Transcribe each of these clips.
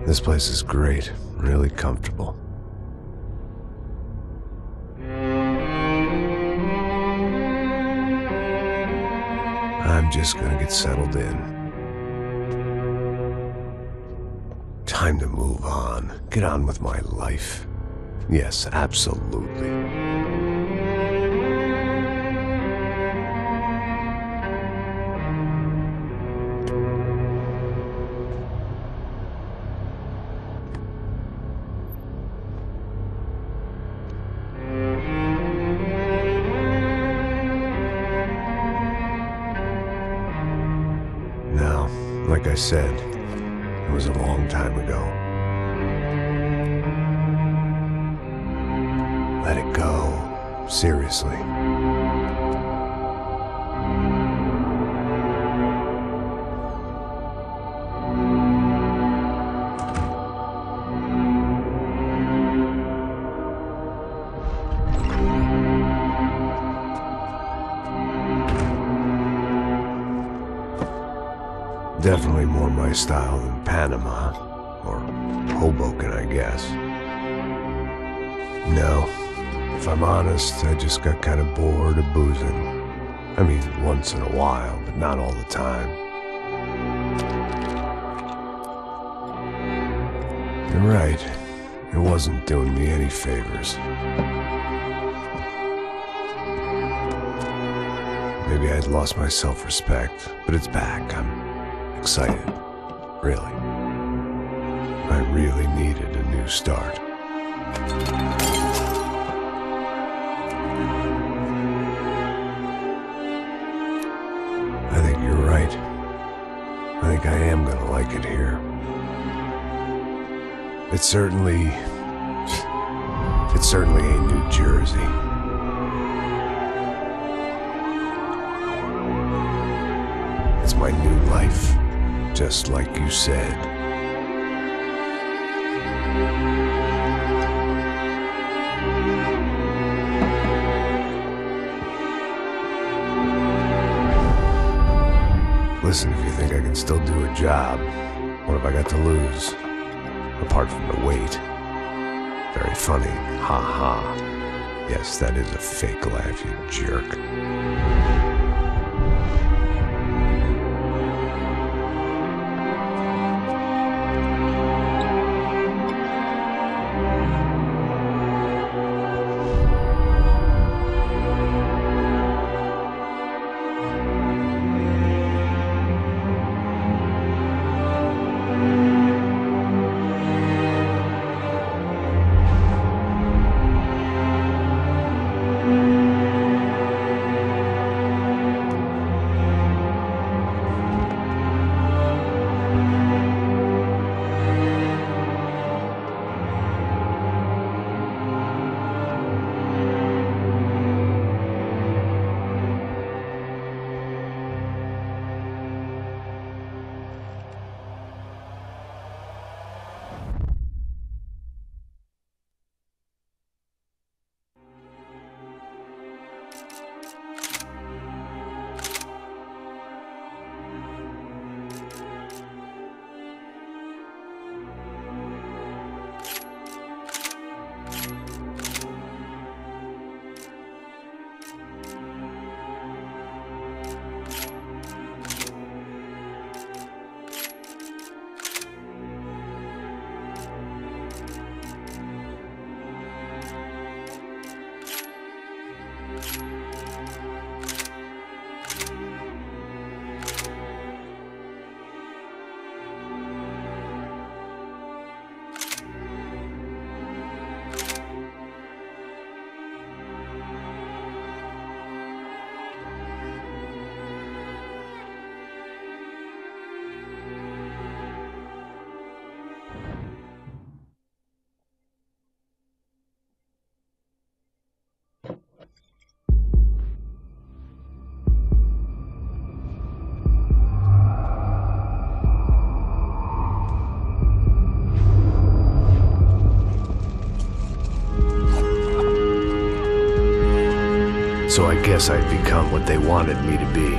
This place is great, really comfortable. I'm just gonna get settled in. Time to move on. Get on with my life. Yes, absolutely. Now, like I said, it was a long time ago. Let it go. Seriously. Definitely more my style than Panama, or Hoboken, I guess. No, if I'm honest, I just got kind of bored of boozing. I mean, once in a while, but not all the time. You're right, it wasn't doing me any favors. Maybe I'd lost my self-respect, but it's back. I'm excited, really. I really needed a new start. I think you're right. I think I am gonna like it here. It certainly ain't New Jersey. It's my new life. Just like you said. Listen, if you think I can still do a job, what have I got to lose? Apart from the weight. Very funny. Ha ha. Yes, that is a fake laugh, you jerk. So I guess I'd become what they wanted me to be.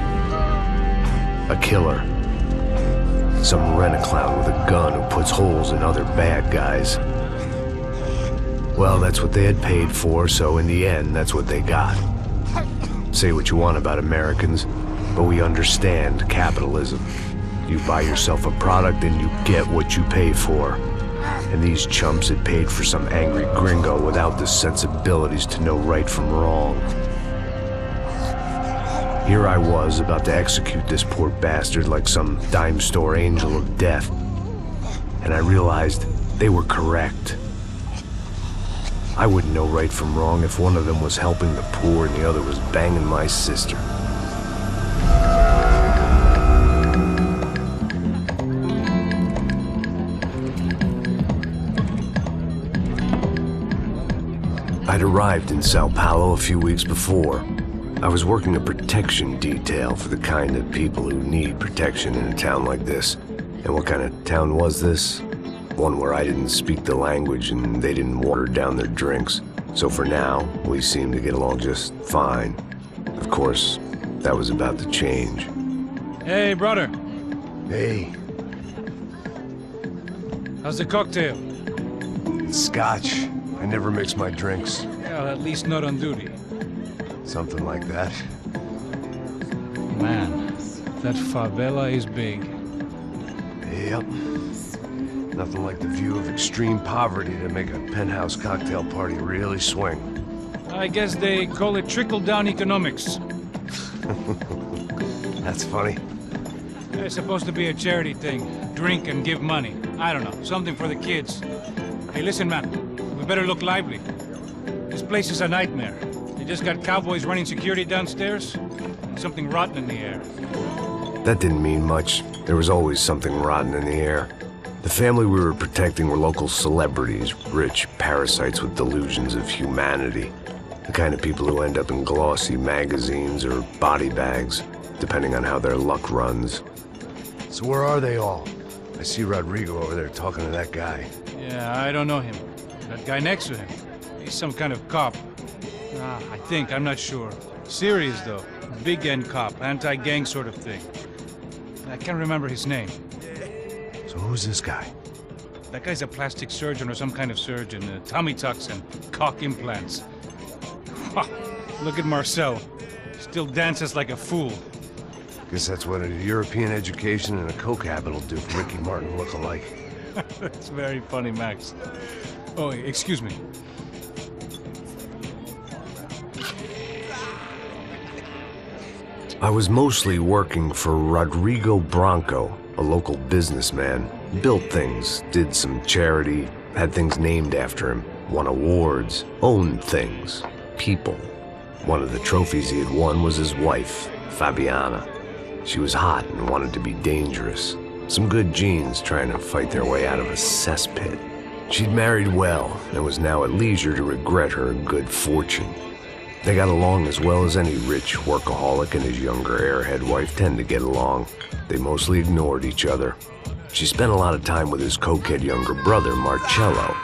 A killer. Some rent-a-clown with a gun who puts holes in other bad guys. Well, that's what they had paid for, so in the end, that's what they got. Say what you want about Americans, but we understand capitalism. You buy yourself a product and you get what you pay for. And these chumps had paid for some angry gringo without the sensibilities to know right from wrong. Here I was, about to execute this poor bastard like some dime store angel of death. And I realized they were correct. I wouldn't know right from wrong if one of them was helping the poor and the other was banging my sister. I'd arrived in Sao Paulo a few weeks before. I was working a protection detail for the kind of people who need protection in a town like this. And what kind of town was this? One where I didn't speak the language and they didn't water down their drinks. So for now, we seemed to get along just fine. Of course, that was about to change. Hey, brother. Hey. How's the cocktail? It's scotch. I never mix my drinks. Well, at least not on duty. Something like that. Man, that favela is big. Yep. Nothing like the view of extreme poverty to make a penthouse cocktail party really swing. I guess they call it trickle-down economics. That's funny. It's supposed to be a charity thing. Drink and give money. I don't know, something for the kids. Hey, listen, man. We better look lively. This place is a nightmare. They just got cowboys running security downstairs, and something rotten in the air. That didn't mean much. There was always something rotten in the air. The family we were protecting were local celebrities, rich parasites with delusions of humanity. The kind of people who end up in glossy magazines or body bags, depending on how their luck runs. So where are they all? I see Rodrigo over there talking to that guy. Yeah, I don't know him. That guy next to him. He's some kind of cop. I think, I'm not sure. Serious, though. Big end cop, anti-gang sort of thing. I can't remember his name. So who's this guy? That guy's a plastic surgeon or some kind of surgeon. Tummy tucks and cock implants. Look at Marcel. Still dances like a fool. Guess that's what a European education and a coke habit will do for Ricky Martin look-alike. That's very funny, Max. Oh, excuse me. I was mostly working for Rodrigo Branco, a local businessman. Built things, did some charity, had things named after him, won awards, owned things, people. One of the trophies he had won was his wife, Fabiana. She was hot and wanted to be dangerous. Some good genes trying to fight their way out of a cesspit. She'd married well and was now at leisure to regret her good fortune. They got along as well as any rich workaholic and his younger airhead wife tend to get along. They mostly ignored each other. She spent a lot of time with his cokehead younger brother, Marcello.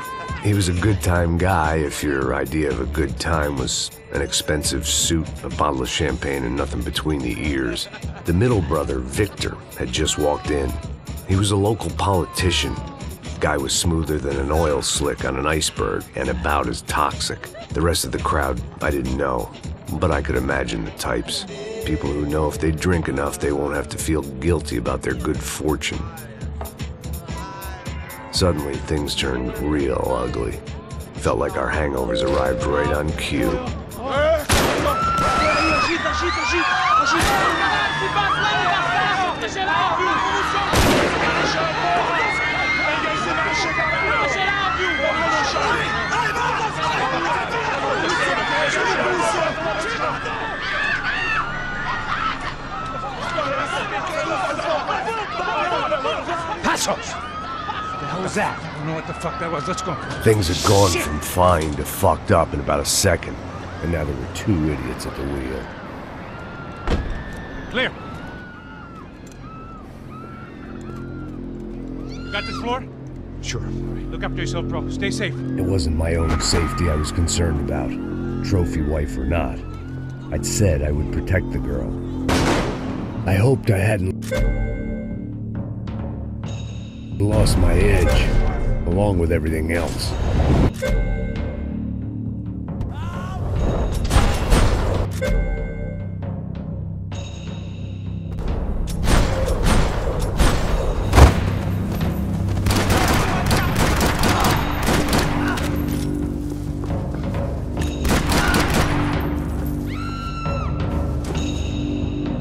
He was a good-time guy if your idea of a good time was an expensive suit, a bottle of champagne, and nothing between the ears. The middle brother, Victor, had just walked in. He was a local politician. Guy was smoother than an oil slick on an iceberg and about as toxic. The rest of the crowd, I didn't know, but I could imagine the types. People who know if they drink enough, they won't have to feel guilty about their good fortune. Suddenly, things turned real ugly. Felt like our hangovers arrived right on cue. Passos! What the hell was that? I don't know what the fuck that was. Let's go. Things had gone from fine to fucked up in about a second, and now there were two idiots at the wheel. Clear. Got this floor? Sure. Look after yourself, bro. Stay safe. It wasn't my own safety I was concerned about, trophy wife or not. I'd said I would protect the girl. I hoped I hadn't... Lost my edge, along with everything else.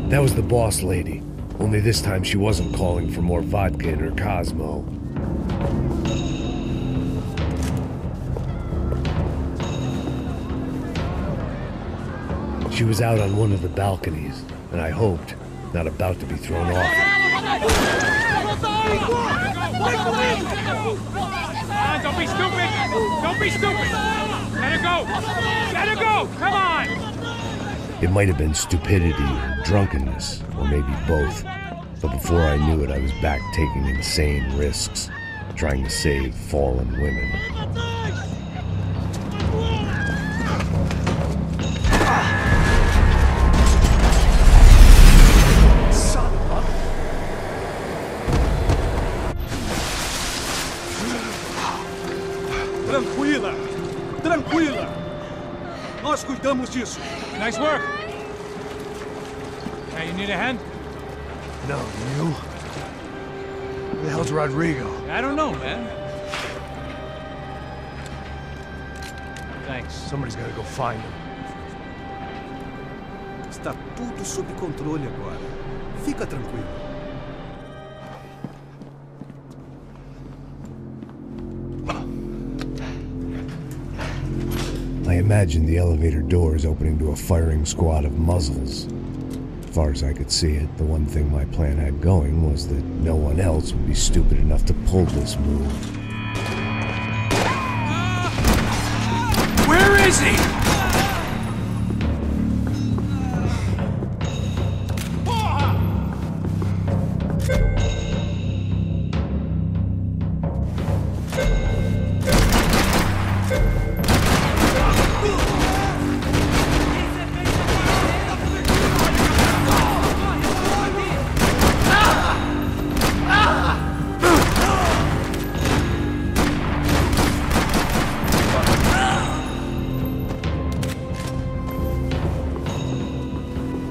That was the boss lady, only this time she wasn't calling for more vodka in her Cosmo. She was out on one of the balconies, and I hoped, not about to be thrown off. Don't be stupid! Don't be stupid! Let her go! Let her go! Come on! It might have been stupidity or drunkenness, or maybe both. But before I knew it, I was back taking insane risks, trying to save fallen women. Tranquila! Tranquila! Nós cuidamos disso. Nice work! Hey, you need a hand? No, you? Who the hell's Rodrigo? I don't know, man. Thanks. Somebody's gotta go find him. Está tudo sob controle agora. Fica tranquilo. I imagined the elevator doors opening to a firing squad of muzzles. As far as I could see it, the one thing my plan had going was that no one else would be stupid enough to pull this move. Where is he?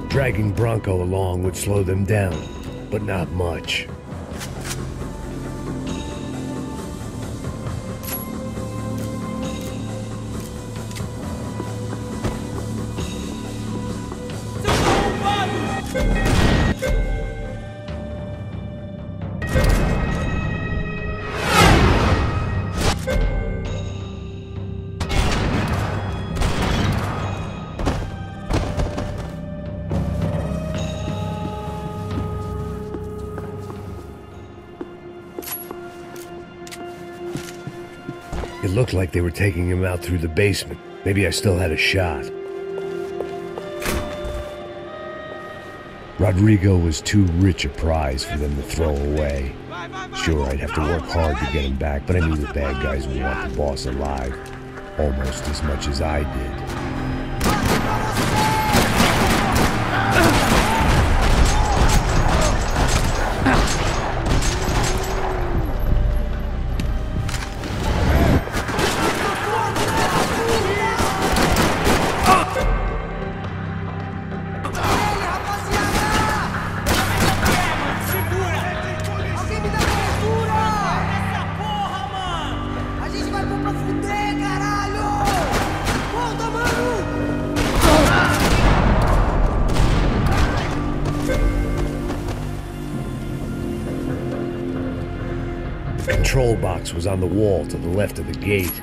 Dragging Bronco along would slow them down, but not much. It looked like they were taking him out through the basement. Maybe I still had a shot. Rodrigo was too rich a prize for them to throw away. Sure, I'd have to work hard to get him back, but I knew the bad guys would want the boss alive, almost as much as I did. The control box was on the wall to the left of the gate.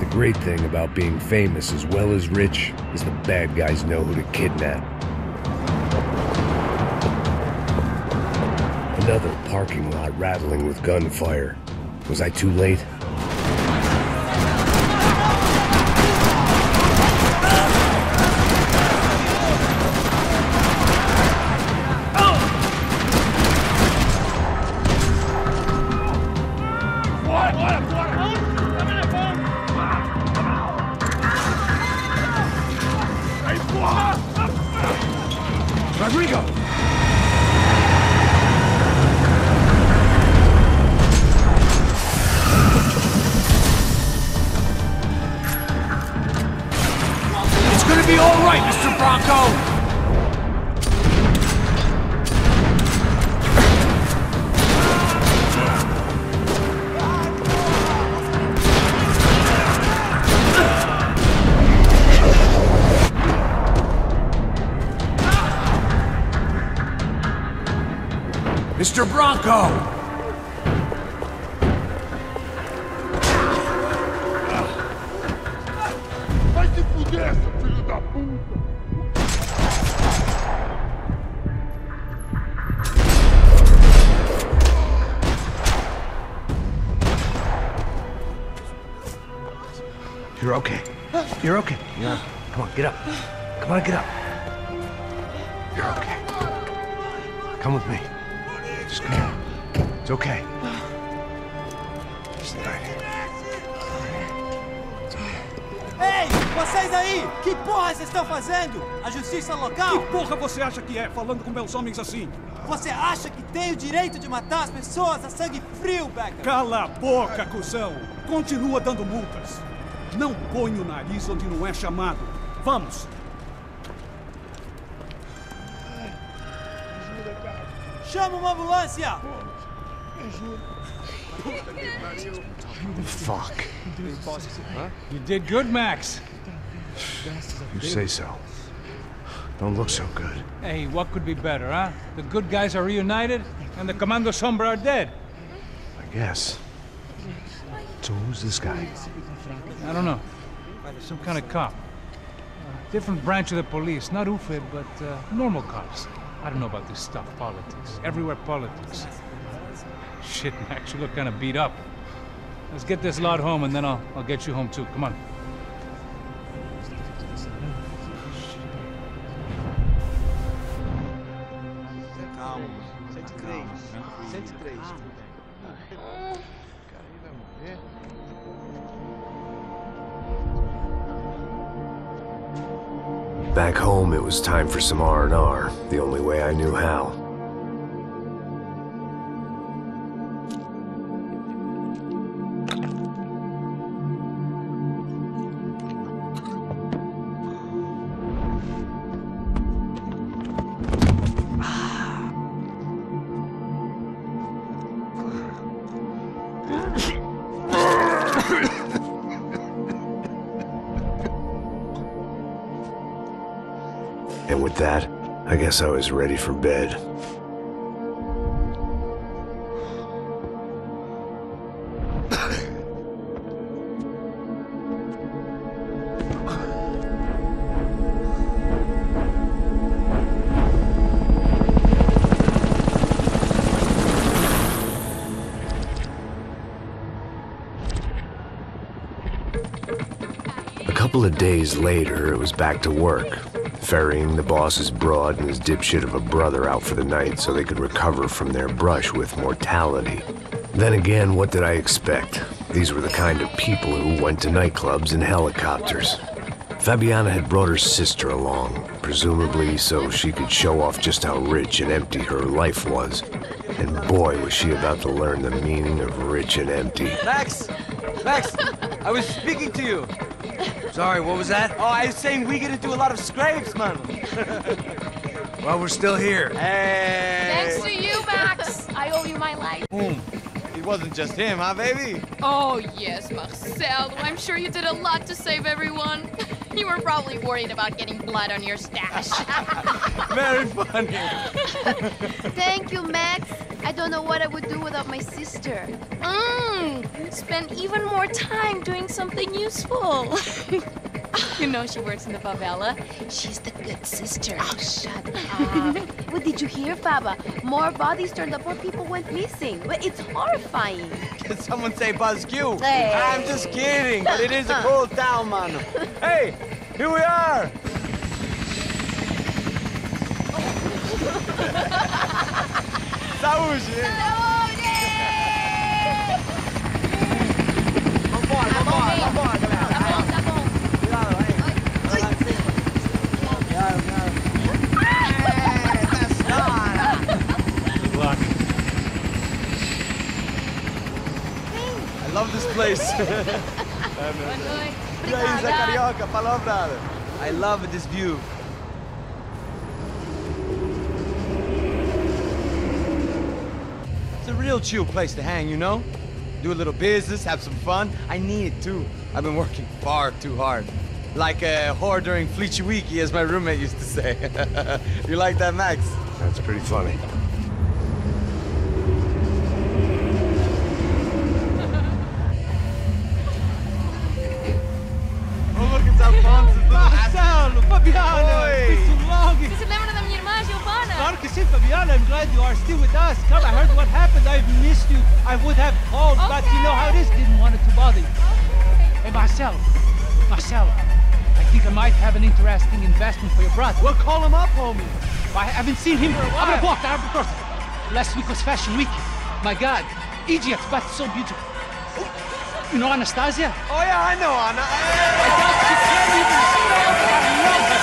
The great thing about being famous as well as rich is the bad guys know who to kidnap. Another parking lot rattling with gunfire. Was I too late? Rodrigo! It's gonna be all right, Mr. Bronco! Mr. Bronco! Vai se fuder, seu filho da puta! You're okay. You're okay. Yeah. Come on, get up. Come on, get up. You're okay. Come with me. Just come on. It's okay. Just right here. Ei, vocês aí! Que porra vocês estão fazendo? A justiça local? Que porra você acha que é, falando com meus homens assim? Você acha que tem o direito de matar as pessoas a sangue frio, Becker? Cala a boca, cuzão! Continua dando multas. Não põe o nariz onde não é chamado. Vamos! Chama uma ambulância! Fuck. You did good, Max. You say so. Don't look so good. Hey, what could be better, huh? The good guys are reunited, and the Commando Sombra are dead. I guess. So who's this guy? I don't know. Some kind of cop. Different branch of the police. Not UFE, but normal cops. I don't know about this stuff. Politics. Everywhere politics. Shit, Max, you look kind of beat up. Let's get this lot home, and then I'll get you home too. Come on. Calma. 103. 103. Back home, it was time for some R&R, the only way I knew how. And with that, I guess I was ready for bed. A couple of days later, it was back to work. Ferrying the boss's broad and his dipshit of a brother out for the night so they could recover from their brush with mortality. Then again, what did I expect? These were the kind of people who went to nightclubs in helicopters. Fabiana had brought her sister along, presumably so she could show off just how rich and empty her life was. And boy, was she about to learn the meaning of rich and empty. Max! Max! I was speaking to you! Sorry, what was that? Oh, I was saying we gotta do a lot of scrapes, man. Well, we're still here. Hey! Thanks to you, Max. I owe you my life. It wasn't just him, huh, baby? Oh, yes, Marcel. I'm sure you did a lot to save everyone. You were probably worried about getting blood on your stash. Very funny. Thank you, Max. I don't know what I would do without my sister. Spend even more time doing something useful. You know she works in the favela. She's the good sister. Oh, shut up. What did you hear, Faba? More bodies turned up, more people went missing. Well, it's horrifying. Did someone say Buzz Q? Hey. I'm just kidding, but it is a cool town, man. Hey, here we are. Saúde! Vambora, galera. Tá bom. Cuidado, aí. Cuidado. nois. E aí, Zé Carioca, falou, brother. I love this view. It's a real chill place to hang, you know? Do a little business, have some fun. I need it too. I've been working far too hard. Like a whore during Fleechy Weeky, as my roommate used to say. You like that, Max? That's pretty funny. Oh, look, it's Alfonso's little Marcelo, Fabiana, Oi. it's too long. Você se lembra da minha irmã, Giovanna? Claro que sim, Fabiana. I'm glad you are still with us. Come, I heard what happened. I've missed you. I would have called, but you know how it is. Didn't want it to bother you. Hey, Marcelo, I think I might have an interesting investment for your brother. Well, call him up, homie. I haven't seen him for a while. Last week was Fashion Week. My God, Egypt, but so beautiful. You know Anastasia? Oh, yeah, I know, Anna. I doubt she can't even spell, but I love her.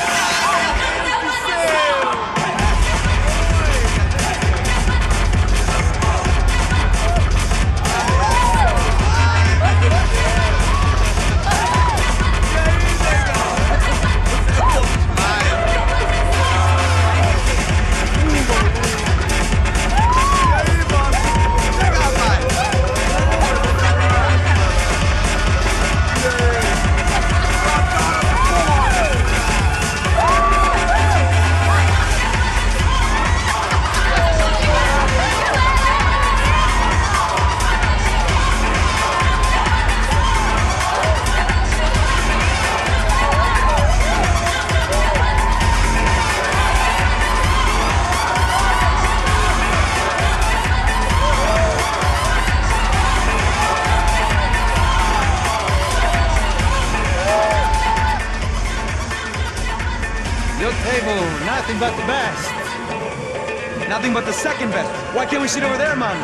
Your table, nothing but the best. Nothing but the second best. Why can't we sit over there, man?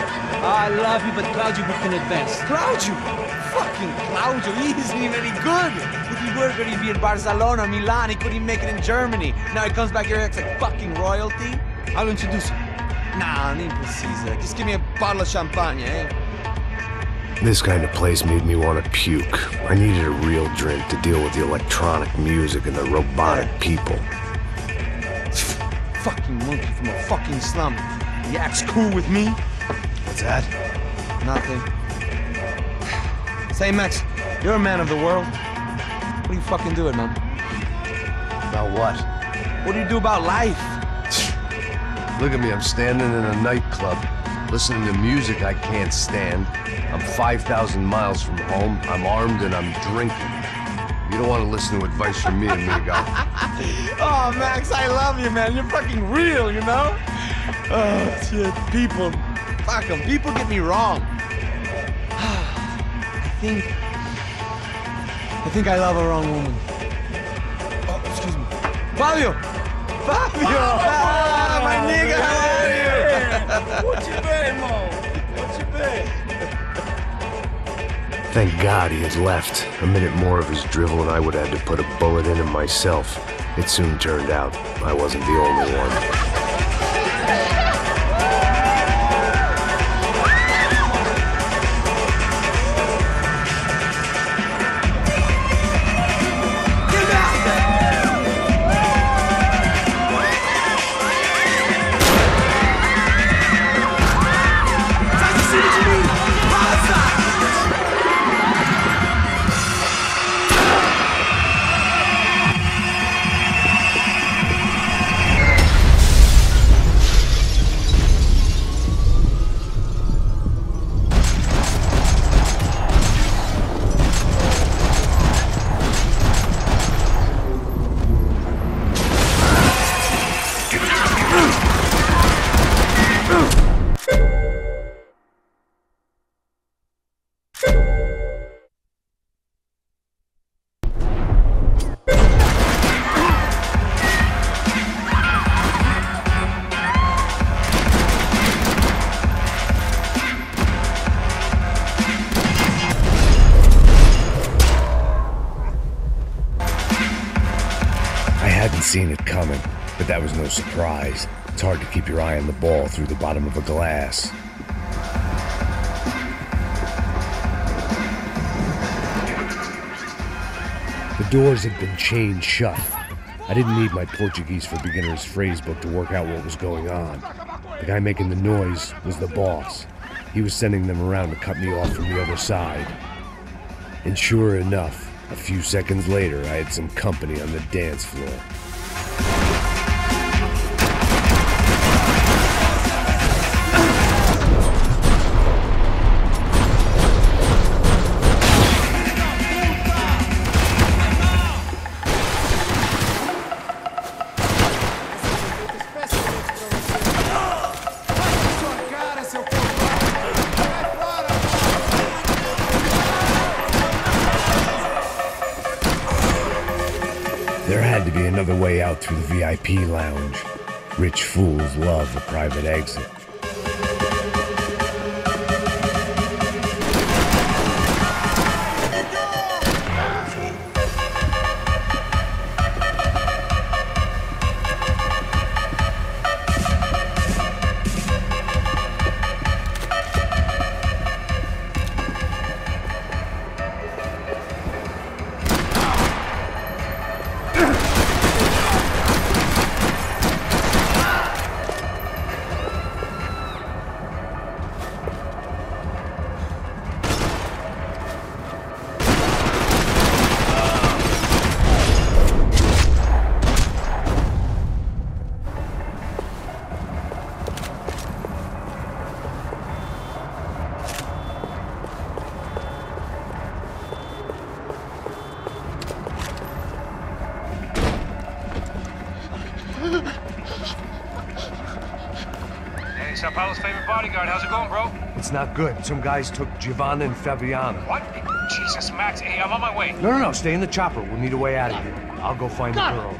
I love you, but Claudio booked in advance. Claudio? Fucking Claudio, he isn't even any good. If he were good, he'd be in Barcelona, Milan, he couldn't even make it in Germany. Now he comes back here and acts like fucking royalty. I'll introduce you. Nah, nem precisa. Just give me a bottle of champagne, eh? This kind of place made me want to puke. I needed a real drink to deal with the electronic music and the robotic people. Fucking monkey from a fucking slum. He acts cool with me. What's that? Nothing. Say, Max, you're a man of the world. What do you fucking do it, man? About what? What do you do about life? Look at me, I'm standing in a nightclub, listening to music I can't stand. I'm 5,000 miles from home, I'm armed, and I'm drinking. You don't want to listen to advice from me, amigo. Oh, Max, I love you, man. You're fucking real, you know? Oh, shit. People. Fuck them. People get me wrong. I think I love a wrong woman. Oh, excuse me. Fabio! Fabio! Ah, my nigga, how are you? What you been, Mo? What you been? Thank God he had left. A minute more of his drivel and I would have had to put a bullet in him myself. It soon turned out I wasn't the only one. Seen it coming, but that was no surprise. It's hard to keep your eye on the ball through the bottom of a glass. The doors had been chained shut. I didn't need my Portuguese for Beginners phrase book to work out what was going on. The guy making the noise was the boss. He was sending them around to cut me off from the other side. And sure enough, a few seconds later, I had some company on the dance floor. There had to be another way out through the VIP lounge. Rich fools love a private exit. Sao Paulo's favorite bodyguard. How's it going, bro? It's not good. Some guys took Giovanna and Fabiana. What? Jesus, Max. Hey, I'm on my way. No. Stay in the chopper. We'll need a way out of here. I'll go find the girls.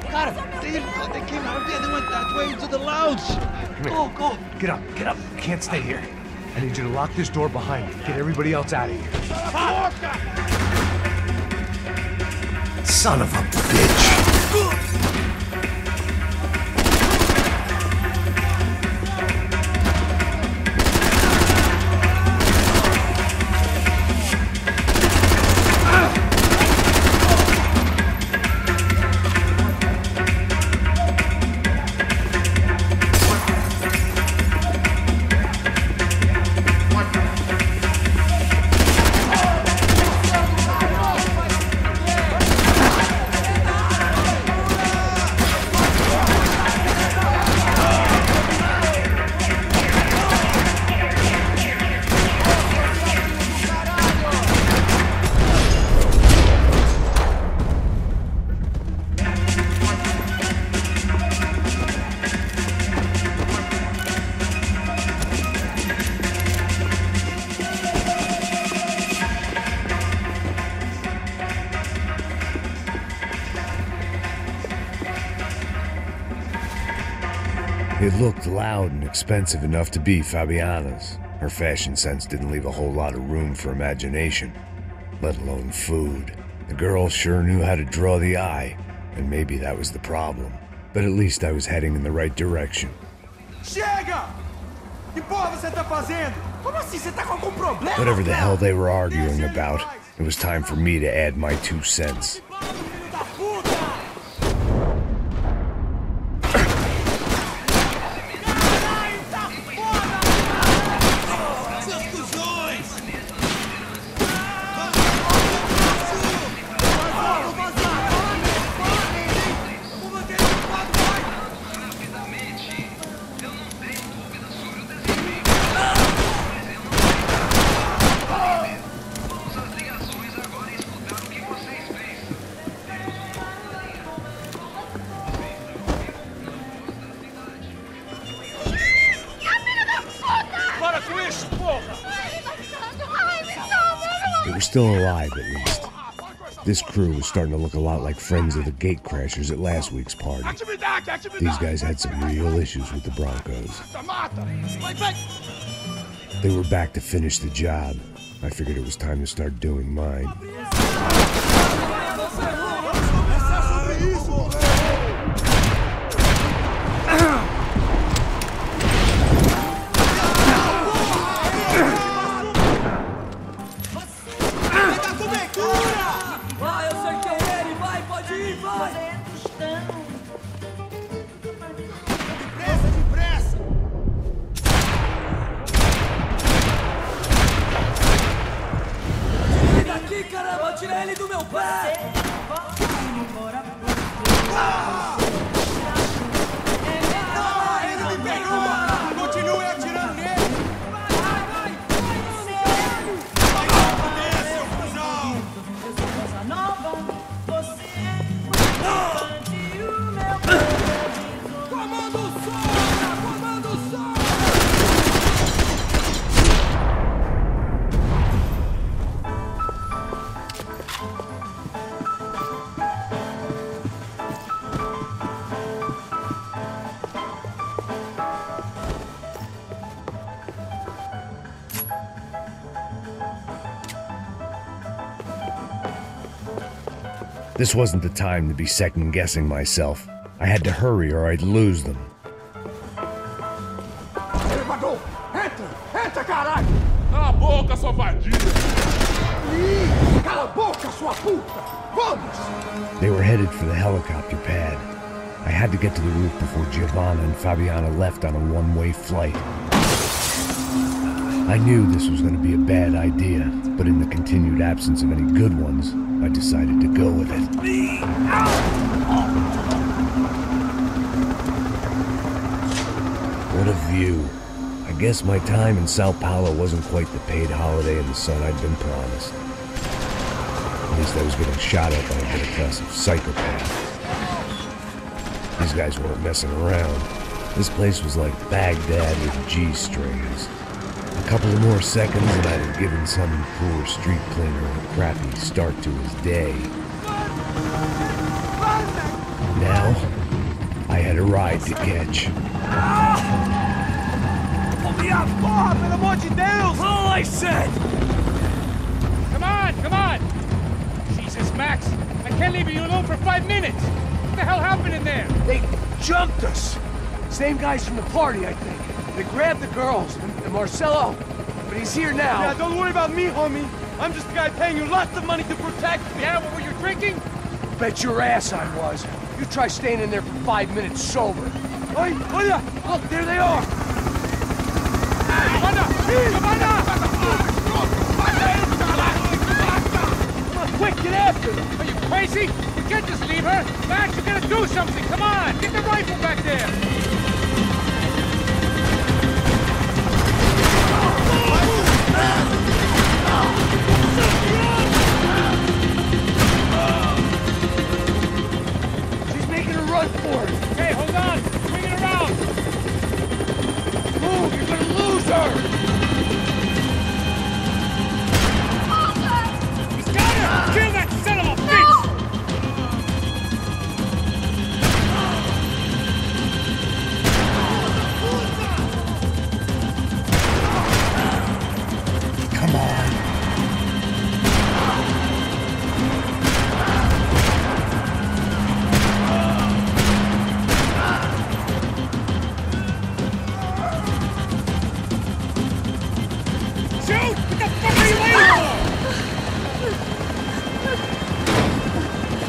Got him. They didn't go. They came out there. They went that way into the lounge. Go. Get up. You can't stay here. I need you to lock this door behind you. Get everybody else out of here. Son of a bitch. It looked loud and expensive enough to be Fabiana's. Her fashion sense didn't leave a whole lot of room for imagination, let alone food. The girl sure knew how to draw the eye, and maybe that was the problem. But at least I was heading in the right direction. Chega! Que porra você tá fazendo? Como assim? Você tá com algum problema? Whatever the hell they were arguing about, it was time for me to add my 2 cents. They were still alive, at least. This crew was starting to look a lot like friends of the gatecrashers at last week's party. These guys had some real issues with the Broncos. They were back to finish the job. I figured it was time to start doing mine. Vai, eu sei This wasn't the time to be second-guessing myself. I had to hurry or I'd lose them. Elevador! Entra! Entra, caralho! Cala a boca, sua vadia! Ih! Cala a boca, sua puta! Vamos! They were headed for the helicopter pad. I had to get to the roof before Giovanna and Fabiana left on a one-way flight. I knew this was going to be a bad idea, but in the continued absence of any good ones, I decided to go with it. What a view. I guess my time in Sao Paulo wasn't quite the paid holiday in the sun I'd been promised. At least I was getting shot at by a middle-class of psychopaths. These guys weren't messing around. This place was like Baghdad with G-strings. A couple of more seconds and I'd have given some poor street cleaner a crappy start to his day. Now, I had a ride to catch. Pull me up! Porra, pelo amor de Deus! All I said! Come on, come on! Jesus, Max, I can't leave you alone for 5 minutes! What the hell happened in there? They jumped us! Same guys from the party, I think. They grabbed the girls, and Marcelo, but he's here now. Yeah, don't worry about me, homie. I'm just the guy paying you lots of money to protect me. Yeah, what were you drinking? Bet your ass I was. You try staying in there for 5 minutes sober. Oi, olha! Look, there they are! Giovanna! Come on, quick, get after them! Are you crazy? You can't just leave her! Max, you gotta do something! Come on! Get the rifle back there! She's making a run for it! Hey, hold on! Bring it around! Move! You're gonna lose her! He's got her! Kill that son of a bitch! Come on. Shoot! What the fuck are you waiting for?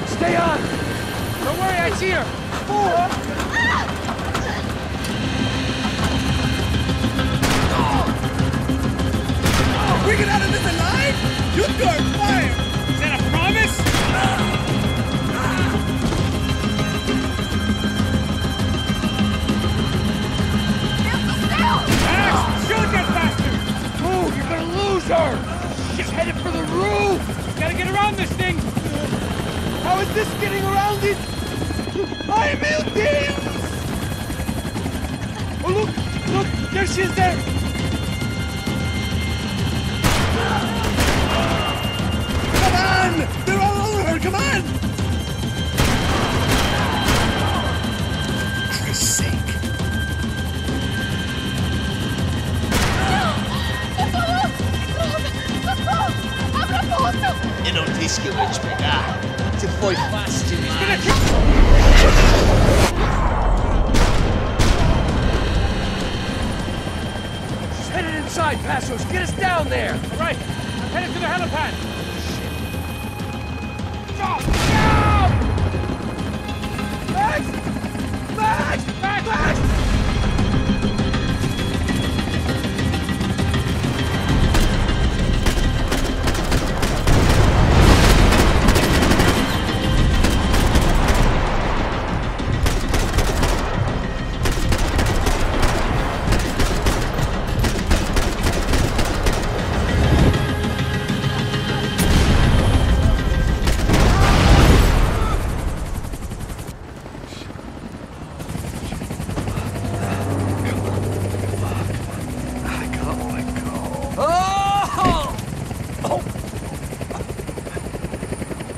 Stay on! Don't worry, I see her! We get out of this alive? You start fire! Is that a promise? Max, shoot that bastard! Move! You're gonna lose her! She's headed for the roof! Gotta get around this thing! How is this getting around it? Ai, meu Deus! Oh, look! There she is there! Come on! They're all over her! Come on! For Christ's sake. Eu não disse que eu ia te pegar. Você foi fácil demais. She's headed inside, Passos! Get us down there! All right, I'm headed to the helipad. Max! Max! Max! Max!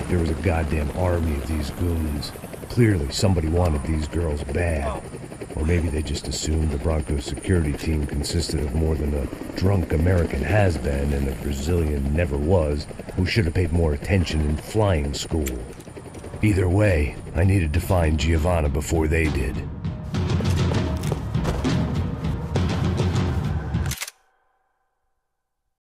There was a goddamn army of these goons. Clearly, somebody wanted these girls bad. Or maybe they just assumed the Broncos security team consisted of more than a drunk American has-been and a Brazilian never-was who should have paid more attention in flying school. Either way, I needed to find Giovanna before they did.